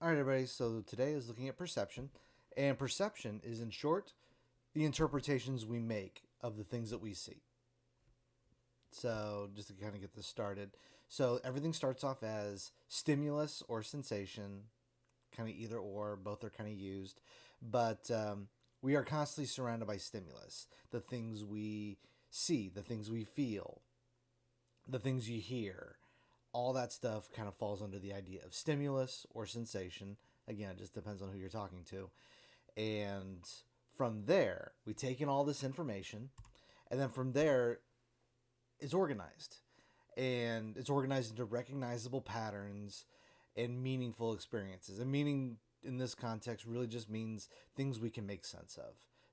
All right, everybody. So today is looking at perception, and perception is, in short, the interpretations we make of the things that we see. So just to kind of get this started, so everything starts off as stimulus or sensation, kind of either or, both are kind of used, but we are constantly surrounded by stimulus, the things we see, the things we feel, the things you hear, all that stuff kind of falls under the idea of stimulus or sensation. Again, it just depends on who you're talking to. And from there, we take in all this information, and then from there, it's organized. And it's organized into recognizable patterns and meaningful experiences. And meaning in this context really just means things we can make sense of,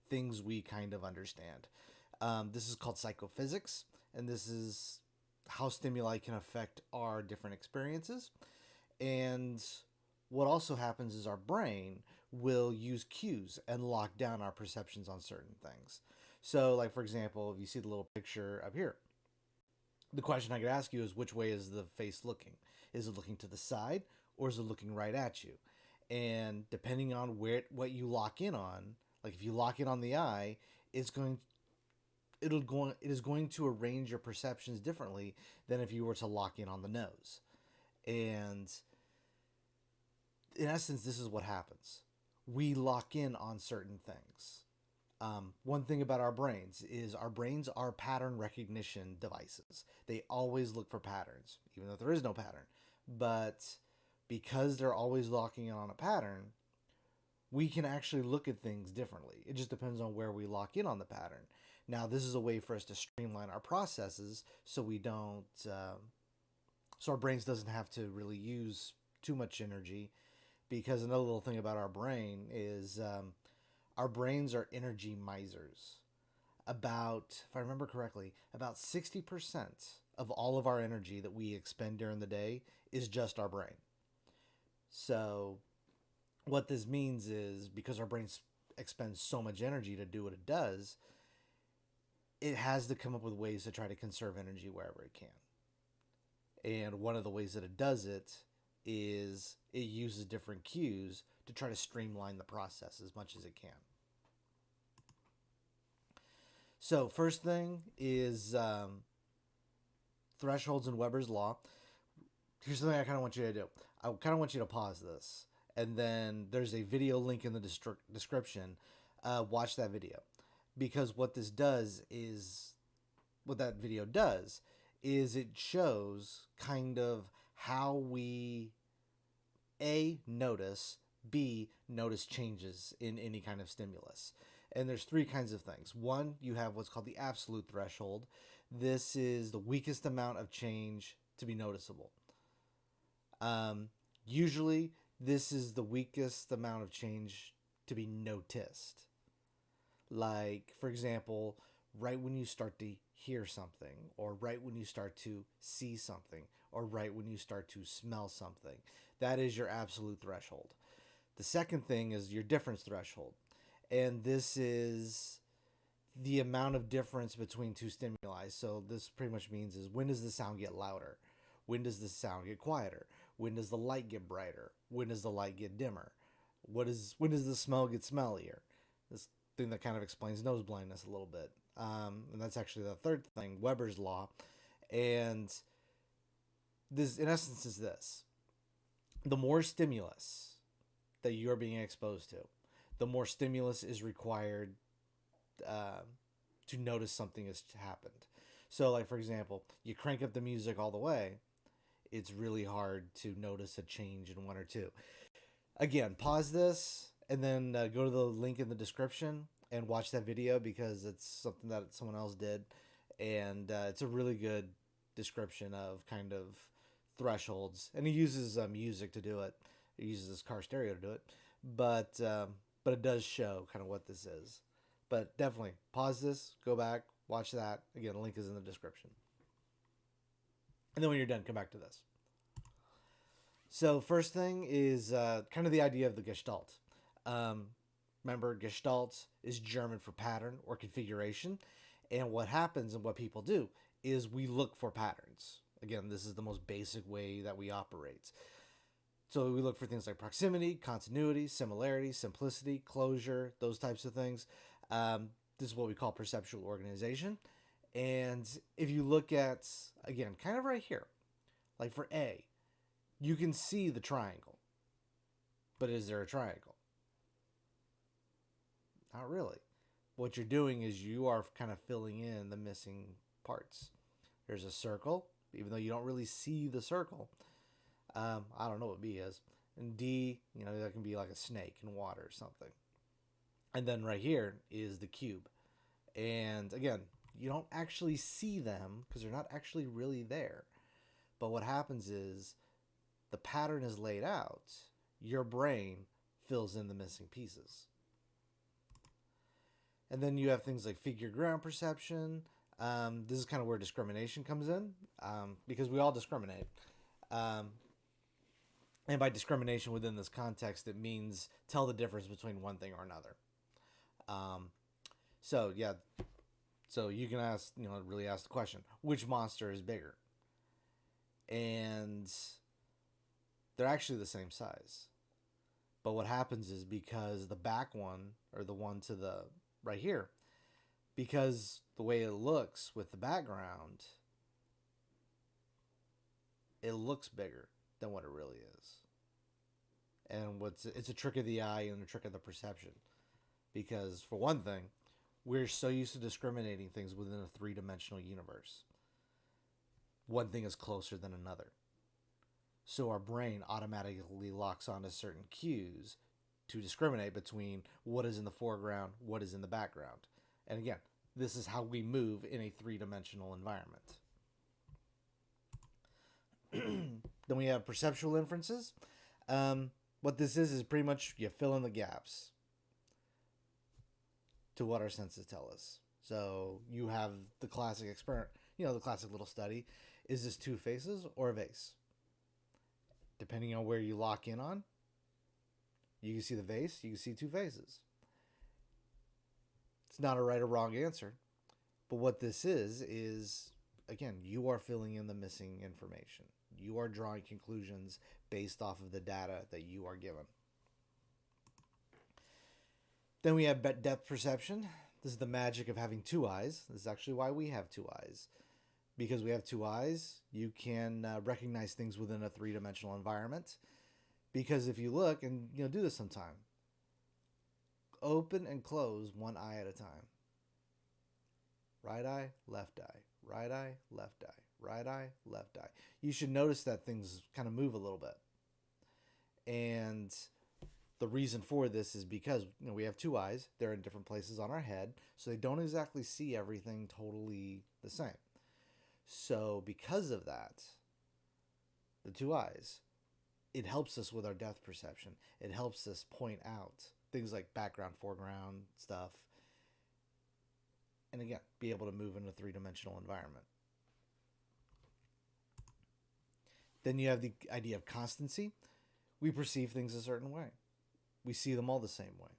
things we kind of understand. This is called psychophysics, and this is how stimuli can affect our different experiences. And what also happens is our brain will use cues and lock down our perceptions on certain things. So, like for example, if you see the little picture up here, the question I could ask you is which way is the face looking? Is it looking to the side or is it looking right at you? And depending on what you lock in on, like if you lock in on the eye, it's going it is going to arrange your perceptions differently than if you were to lock in on the nose. And in essence, this is what happens. We lock in on certain things. One thing about our brains is our brains are pattern recognition devices. They always look for patterns, even though there is no pattern. But because they're always locking in on a pattern, we can actually look at things differently. It just depends on where we lock in on the pattern. Now, this is a way for us to streamline our processes so we don't, so our brains doesn't have to really use too much energy. Because another little thing about our brain is our brains are energy misers. If I remember correctly, about 60% of all of our energy that we expend during the day is just our brain. So what this means is because our brains expend so much energy to do what it does, it has to come up with ways to try to conserve energy wherever it can. And one of the ways that it does it is it uses different cues to try to streamline the process as much as it can. So first thing is thresholds and Weber's Law. Here's something I kind of want you to do. I kind of want you to pause this. And then there's a video link in the description. Watch that video. Because what that video does is it shows kind of how we notice, B, notice changes in any kind of stimulus. And there's three kinds of things. One, you have what's called the absolute threshold. This is the weakest amount of change to be noticeable. Usually, this is the weakest amount of change to be noticed. Like, for example, right when you start to hear something, or right when you start to see something, or right when you start to smell something. That is your absolute threshold. The second thing is your difference threshold. And this is the amount of difference between two stimuli. So this pretty much means is when does the sound get louder? When does the sound get quieter? When does the light get brighter? When does the light get dimmer? When does the smell get smellier? This thing that kind of explains nose blindness a little bit. And that's actually the third thing, Weber's Law. And this, in essence, is this. The more stimulus that you're being exposed to, the more stimulus is required to notice something has happened. So, like, for example, you crank up the music all the way, it's really hard to notice a change in one or two. Again, pause this and then go to the link in the description and watch that video because it's something that someone else did. And it's a really good description of kind of thresholds. And he uses music to do it. He uses his car stereo to do it. But it does show kind of what this is. But definitely pause this, go back, watch that. Again, the link is in the description. And then when you're done, come back to this. So first thing is kind of the idea of the Gestalt. Remember, Gestalt is German for pattern or configuration. And what happens and what people do is we look for patterns. Again, this is the most basic way that we operate. So we look for things like proximity, continuity, similarity, simplicity, closure, those types of things. This is what we call perceptual organization. And if you look at, again, kind of right here, like for A, you can see the triangle. But is there a triangle? Not really. What you're doing is you are kind of filling in the missing parts. There's a circle, even though you don't really see the circle. I don't know what B is. And D, that can be like a snake in water or something. And then right here is the cube. And again, you don't actually see them because they're not actually really there. But what happens is the pattern is laid out. Your brain fills in the missing pieces. And then you have things like figure ground perception. This is kind of where discrimination comes in, because we all discriminate. And by discrimination within this context, it means tell the difference between one thing or another. So you can ask, really ask the question, which monster is bigger? And they're actually the same size. But what happens is because the back one, or the one to the right here, because the way it looks with the background, it looks bigger than what it really is. And it's a trick of the eye and a trick of the perception. Because for one thing, we're so used to discriminating things within a three-dimensional universe. One thing is closer than another. So our brain automatically locks onto certain cues to discriminate between what is in the foreground, what is in the background. And again, this is how we move in a three-dimensional environment. Then we have perceptual inferences. What this is pretty much you fill in the gaps to what our senses tell us. So you have the classic experiment, the classic little study. Is this two faces or a vase? Depending on where you lock in on, you can see the vase, you can see two faces. It's not a right or wrong answer. But what this is, again, you are filling in the missing information. You are drawing conclusions based off of the data that you are given. Then we have depth perception. This is the magic of having two eyes. This is actually why we have two eyes. Because we have two eyes, you can recognize things within a three-dimensional environment. Because if you look, and do this sometime, open and close one eye at a time. Right eye, left eye. Right eye, left eye. Right eye, left eye. You should notice that things kind of move a little bit. And the reason for this is because we have two eyes. They're in different places on our head, so they don't exactly see everything totally the same. So because of that, the two eyes, it helps us with our depth perception. It helps us point out things like background, foreground stuff. And again, be able to move in a three-dimensional environment. Then you have the idea of constancy. We perceive things a certain way. We see them all the same way.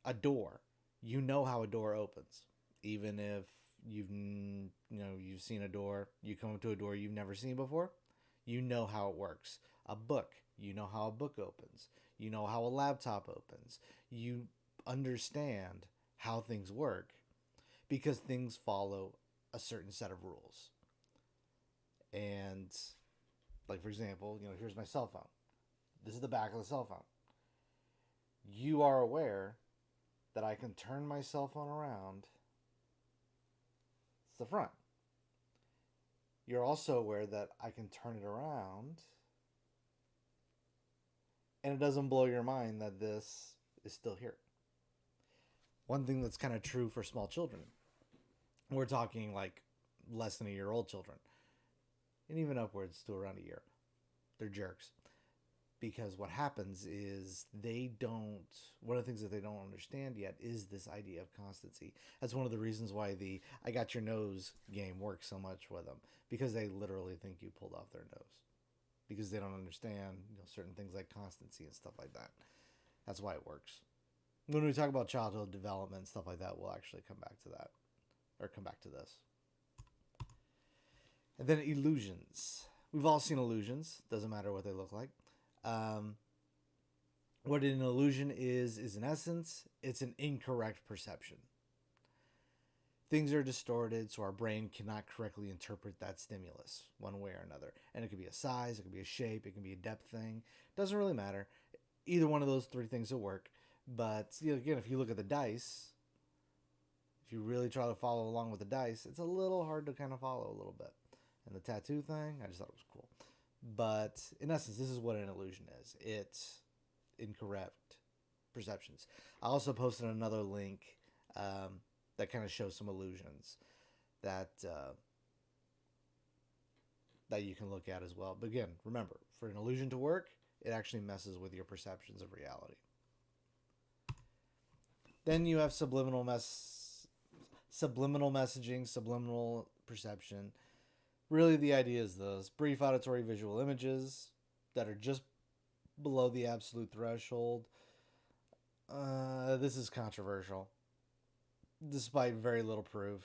A door. You know how a door opens. Even if you've seen a door, you come to a door you've never seen before, you know how it works. A book. You know how a book opens. You know how a laptop opens. You understand how things work because things follow a certain set of rules. And like, for example, here's my cell phone. This is the back of the cell phone. You are aware that I can turn my cell phone around. It's the front. You're also aware that I can turn it around. And it doesn't blow your mind that this is still here. One thing that's kind of true for small children. We're talking like less than a year old children. And even upwards to around a year. They're jerks. Because what happens is one of the things that they don't understand yet is this idea of constancy. That's one of the reasons why the I got your nose game works so much with them. Because they literally think you pulled off their nose. Because they don't understand certain things like constancy and stuff like that. That's why it works. When we talk about childhood development and stuff like that, we'll actually come back to that. Or come back to this. And then illusions. We've all seen illusions. Doesn't matter what they look like. Um, what an illusion is in essence, it's an incorrect perception. Things are distorted, so our brain cannot correctly interpret that stimulus one way or another. And it could be a size, it could be a shape, it can be a depth thing. Doesn't really matter. Either one of those three things will work. But again, if you look at the dice, if you really try to follow along with the dice, it's a little hard to kind of follow a little bit. And the tattoo thing, I just thought it was cool. But in essence, this is what an illusion is. It's incorrect perceptions. I also posted another link that kind of shows some illusions that that you can look at as well. But again, remember, for an illusion to work, it actually messes with your perceptions of reality. Then you have subliminal messaging, subliminal perception. Really, the idea is those brief auditory visual images that are just below the absolute threshold. This is controversial, despite very little proof.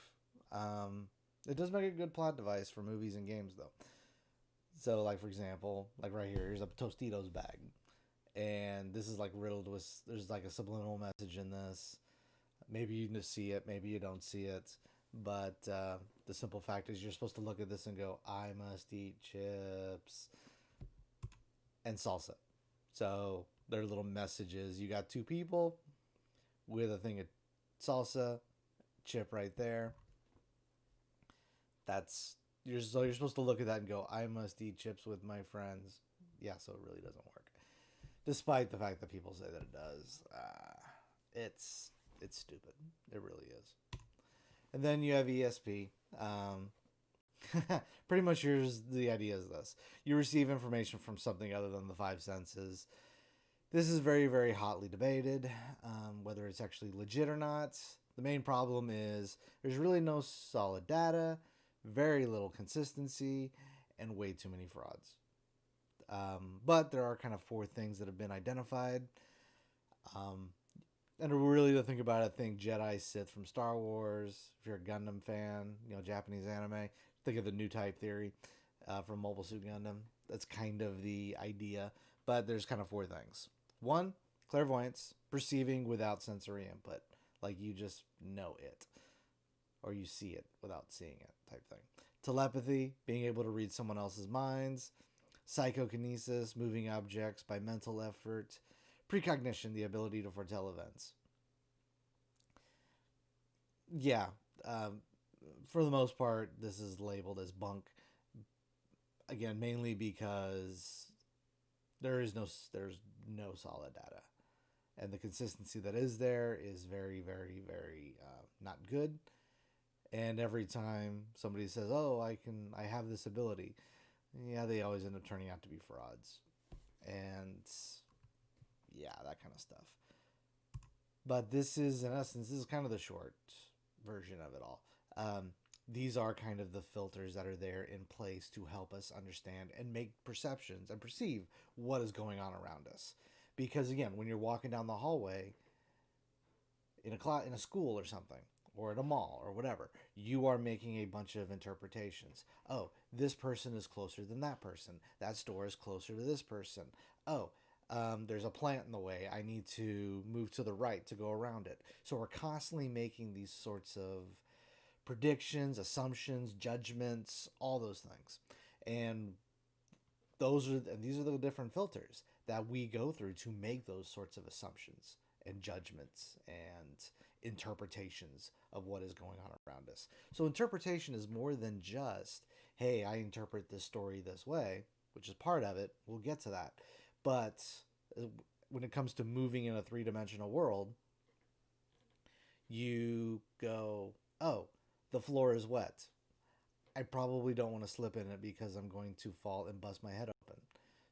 It does make a good plot device for movies and games, though. So, like, for example, like right here, here's a Tostitos bag. And this is, like, riddled with, there's, like, a subliminal message in this. Maybe you see it, maybe you don't see it. But the simple fact is you're supposed to look at this and go, I must eat chips and salsa. So, there are little messages. You got two people with a thing of salsa, chip right there. You're supposed to look at that and go, I must eat chips with my friends. Yeah, so it really doesn't work. Despite the fact that people say that it does. It's stupid. It really is. And then you have ESP. Pretty much here's the idea is this. You receive information from something other than the five senses. This is very, very hotly debated, whether it's actually legit or not. The main problem is there's really no solid data, very little consistency, and way too many frauds. But there are kind of four things that have been identified. And really to think about it, think Jedi, Sith from Star Wars. If you're a Gundam fan, Japanese anime, think of the new type theory from Mobile Suit Gundam. That's kind of the idea. But there's kind of four things. One, clairvoyance, perceiving without sensory input. Like you just know it. Or you see it without seeing it type thing. Telepathy, being able to read someone else's minds. Psychokinesis, moving objects by mental effort. Precognition, the ability to foretell events. Yeah, for the most part, this is labeled as bunk. Again, mainly because there's no solid data, and the consistency that is there is very, very, very not good. And every time somebody says, "Oh, I have this ability," yeah, they always end up turning out to be frauds, and yeah, that kind of stuff. But this is, in essence, this is kind of the short version of it all. These are kind of the filters that are there in place to help us understand and make perceptions and perceive what is going on around us. Because again, when you're walking down the hallway in a school or something, or at a mall or whatever, you are making a bunch of interpretations. Oh, this person is closer than that person. That store is closer to this person. Oh, there's a plant in the way. I need to move to the right to go around it. So we're constantly making these sorts of predictions, assumptions, judgments, all those things. And these are the different filters that we go through to make those sorts of assumptions and judgments and interpretations of what is going on around us. So interpretation is more than just, hey, I interpret this story this way, which is part of it. We'll get to that. But when it comes to moving in a three-dimensional world, you go, oh, the floor is wet. I probably don't want to slip in it because I'm going to fall and bust my head open.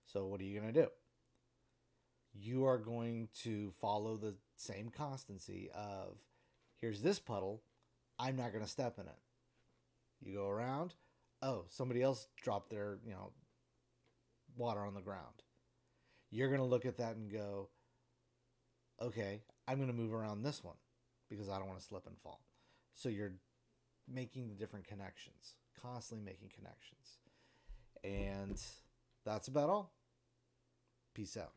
So what are you going to do? You are going to follow the same constancy of, here's this puddle, I'm not going to step in it. You go around, oh, somebody else dropped their, water on the ground. You're going to look at that and go, okay, I'm going to move around this one because I don't want to slip and fall. So you're making the different connections, constantly making connections. And that's about all. Peace out.